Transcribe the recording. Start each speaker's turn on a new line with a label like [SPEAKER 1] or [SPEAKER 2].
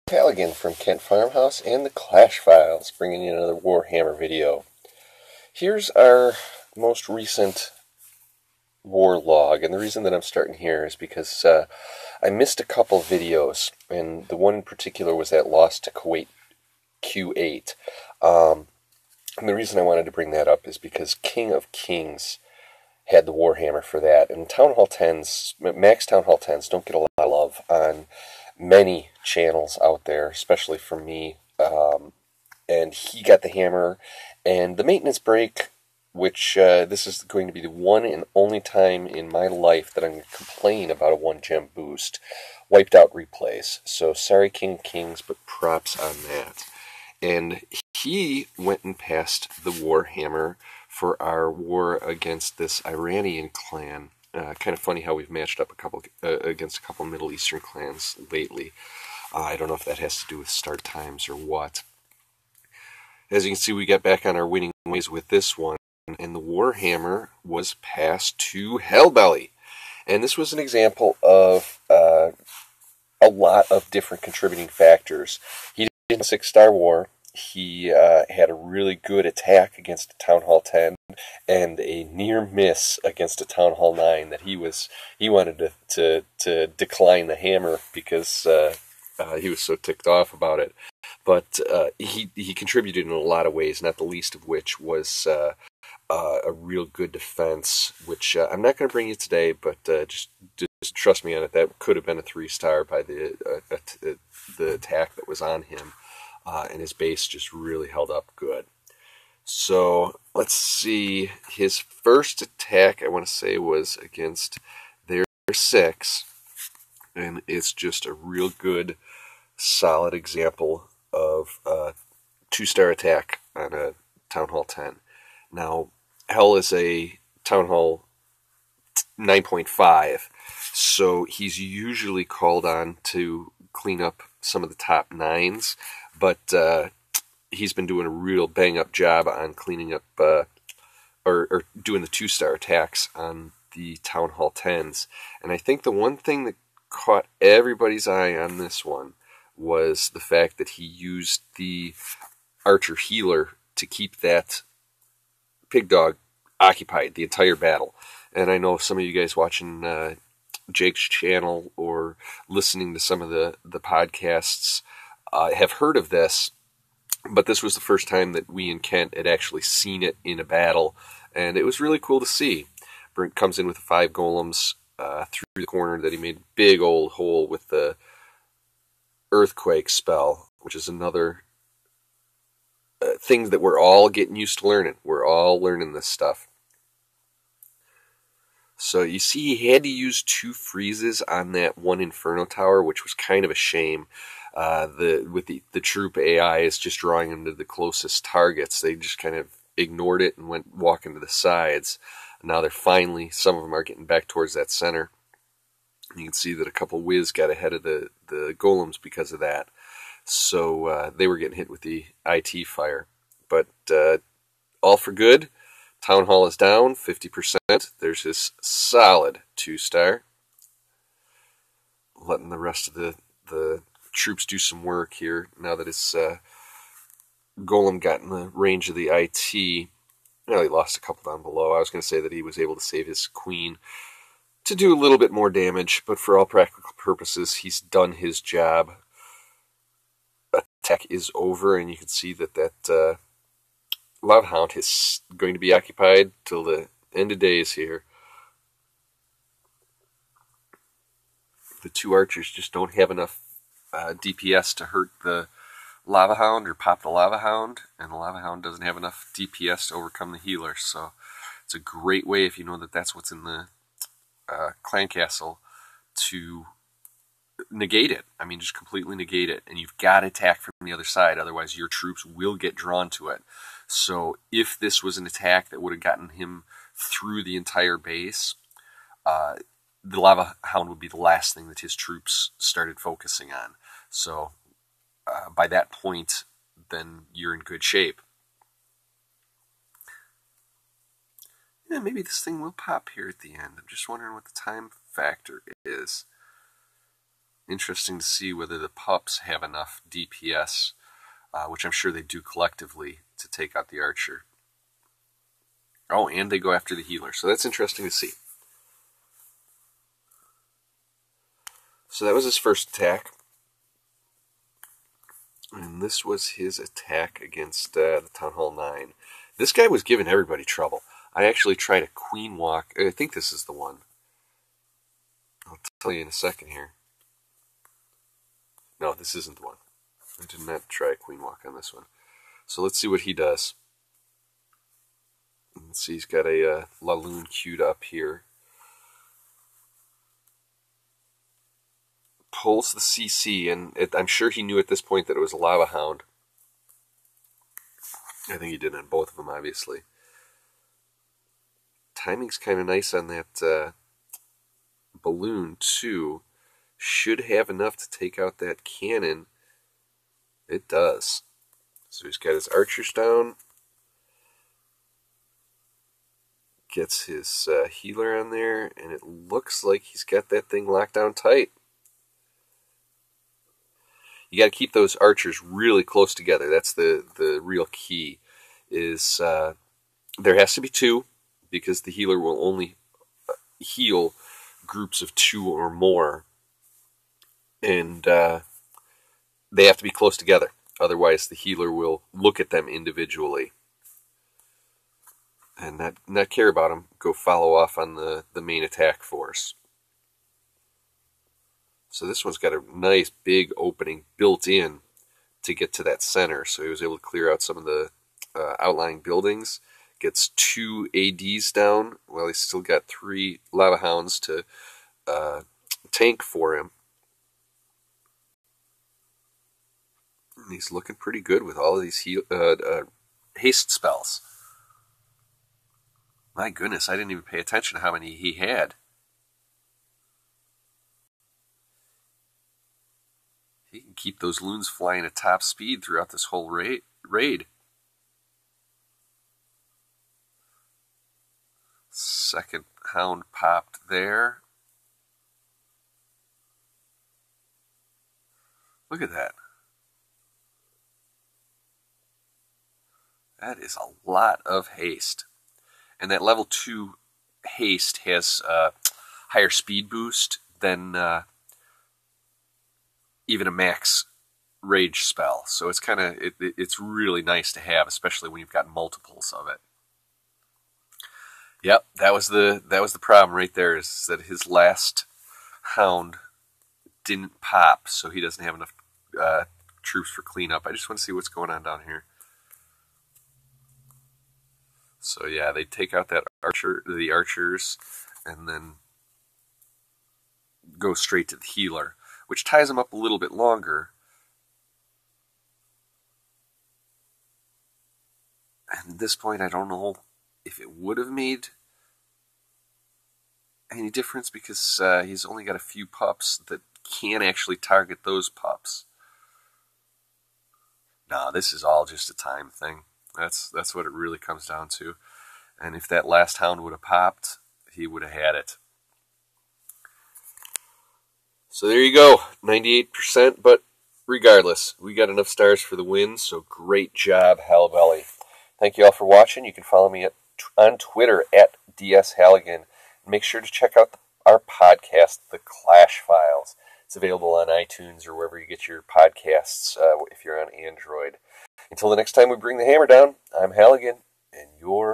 [SPEAKER 1] Halligan from Kent Farmhouse and the Clash Files, bringing you another Warhammer video. Here's our most recent war log, and the reason that I'm starting here is because I missed a couple videos, and the one in particular was that loss to Kuwait Q8. And the reason I wanted to bring that up is because King of Kings had the Warhammer for that, and Town Hall 10s, Max Town Hall 10s don't get a lot of love on many channels out there, especially from me, and he got the hammer, and the maintenance break, which this is going to be the one and only time in my life that I'm going to complain about a 1-gem boost, wiped out replays. So sorry, King of Kings, but props on that. And he went and passed the Warhammer for our war against this Iranian clan. Kind of funny how we've matched up against a couple Middle Eastern clans lately. I don't know if that has to do with start times or what. As you can see, we got back on our winning ways with this one, and the Warhammer was passed to Hellbelly. And this was an example of a lot of different contributing factors. He did a 6-star war. He had a really good attack against a Town Hall 10 and a near miss against a Town Hall 9 that he wanted to decline the hammer because he was so ticked off about it. But he contributed in a lot of ways, not the least of which was a real good defense, which I'm not going to bring you today, but just trust me on it. That could have been a 3-star by the attack that was on him. And his base just really held up good. So let's see. His first attack, I want to say, was against their 6, and it's just a real good, solid example of a 2-star attack on a Town Hall 10. Now, Hell is a Town Hall 9.5, so he's usually called on to clean up some of the top 9s, but he's been doing a real bang-up job on cleaning up, or doing the 2-star attacks on the Town Hall 10s. And I think the one thing that caught everybody's eye on this one was the fact that he used the Archer Healer to keep that pig dog occupied the entire battle. And I know some of you guys watching Jake's channel or listening to some of the podcasts have heard of this, but this was the first time that we in Kent had actually seen it in a battle, and it was really cool to see. Brent comes in with the 5 golems through the corner that he made a big old hole with the Earthquake spell, which is another thing that we're all getting used to learning. We're all learning this stuff. So you see he had to use 2 freezes on that 1 Inferno Tower, which was kind of a shame. With the troop AI is just drawing them to the closest targets. They just kind of ignored it and went walking to the sides. Now they're finally, some of them are getting back towards that center. You can see that a couple Wiz got ahead of the golems because of that. So they were getting hit with the IT fire. But all for good. Town Hall is down 50%. There's his solid 2-star. Letting the rest of the troops do some work here now that his golem got in the range of the IT. Well, he lost a couple down below. I was going to say that he was able to save his queen to do a little bit more damage, but for all practical purposes, he's done his job. Attack is over, and you can see that Lava Hound is going to be occupied till the end of days here. The 2 archers just don't have enough DPS to hurt the Lava Hound or pop the Lava Hound, and the Lava Hound doesn't have enough DPS to overcome the healer. So it's a great way, if you know that that's what's in the clan castle, to negate it. I mean, just completely negate it. And you've got to attack from the other side, otherwise your troops will get drawn to it. So if this was an attack that would have gotten him through the entire base, the Lava Hound would be the last thing that his troops started focusing on. So by that point, then you're in good shape. Yeah, maybe this thing will pop here at the end. I'm just wondering what the time factor is. Interesting to see whether the pups have enough DPS, which I'm sure they do collectively, to take out the archer. Oh, and they go after the healer, so that's interesting to see. So that was his first attack. And this was his attack against the Town Hall 9. This guy was giving everybody trouble. I actually tried a queen walk. I think this is the one. I'll tell you in a second here. No, this isn't the one. I did not try a queen walk on this one. So let's see what he does. Let's see, he's got a Laloon queued up here. Pulls the CC, and I'm sure he knew at this point that it was a Lava Hound. I think he did on both of them, obviously. Timing's kind of nice on that balloon, too. Should have enough to take out that cannon. It does. So he's got his archers down. Gets his healer on there, and it looks like he's got that thing locked down tight. You got to keep those archers really close together. That's the real key. Is there has to be two, because the healer will only heal groups of 2 or more, and they have to be close together. Otherwise, the healer will look at them individually and not care about them. Go follow off on the main attack force. So this one's got a nice big opening built in to get to that center. So he was able to clear out some of the outlying buildings. Gets 2 ADs down. Well, he's still got 3 Lava Hounds to tank for him. And he's looking pretty good with all of these haste spells. My goodness, I didn't even pay attention to how many he had. He can keep those loons flying at top speed throughout this whole raid. Second hound popped there. Look at that. That is a lot of haste. And that level 2 haste has higher speed boost than even a max rage spell. So it's kind of it's really nice to have, especially when you've got multiples of it. Yep, that was the problem right there, is that his last hound didn't pop, so he doesn't have enough troops for cleanup. I just want to see what's going on down here. So yeah, they take out the archers, and then go straight to the healer, which ties them up a little bit longer. And at this point, I don't know if it would have made any difference, because he's only got a few pups that can actually target those pups. No, this is all just a time thing. That's what it really comes down to. And if that last hound would have popped, he would have had it. So there you go, 98%, but regardless, we got enough stars for the win, so great job, Hellbelly. Thank you all for watching. You can follow me on Twitter at DSHalligan. Make sure to check out our podcast, The Clash Files. It's available on iTunes or wherever you get your podcasts if you're on Android. Until the next time we bring the hammer down, I'm Halligan, and you're